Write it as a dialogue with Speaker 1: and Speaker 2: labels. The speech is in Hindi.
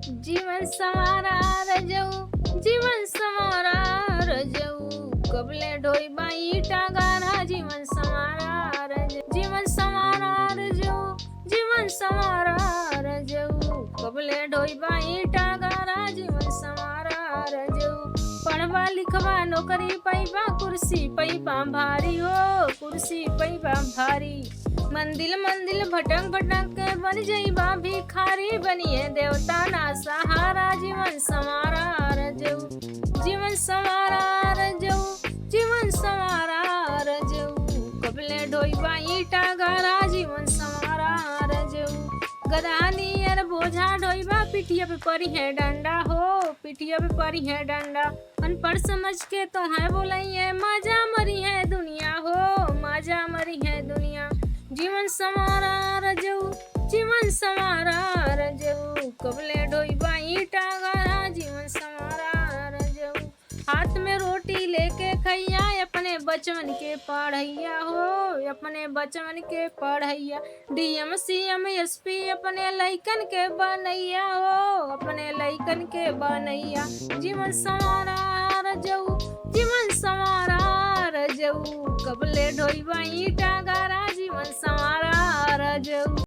Speaker 1: जीवन संवारा रजऊ, जीवन संवारा रजऊ, कबले ढोई बाई टागारा जीवन संवारा रजऊ, जीवन संवारा रजऊ, जीवन संवारा रजऊ, कबले ढोई बाई टागारा जीवन संवारा रजऊ। पढ़वा लिखवा नौकरी पैबा कुर्सी पैबा भारी हो, कुर्सी पैबा भारी, मंदिल मंदिल भटक भटक के बन जइबा भिखारी, बनिए देवता ना सहारा जीवन संवारा रजऊ, जीवन संवारा रजऊ, जीवन संवारा रजऊ, कबले ढोइबा ईटा गारा जीवन संवारा रजऊ। गधा नियर बोझा ढोइबा पिठिया पे परी है डंडा हो, पिठिया पे परी है डंडा, अनपढ़ समझ के तो है बोलइए मजा मरी है दुनिया हो, मजा मरी है दुनिया। जीवन संवारा रजऊ, जीवन संवारा रजऊ, कबले ढोइबा ईटा गारा जीवन संवारा रजऊ। हाथ में रोटी लेके खैया अपने बचवन के पढ़ैया हो, अपने बचवन के पढ़ैया, डीएम सीएम एसपी अपने लइकन के बनैया हो, अपने लइकन के बनैया। जीवन संवारा रजऊ, जीवन संवारा रजऊ, कबले ढोइबा ईटा गारा जीवन संवारा रजऊ।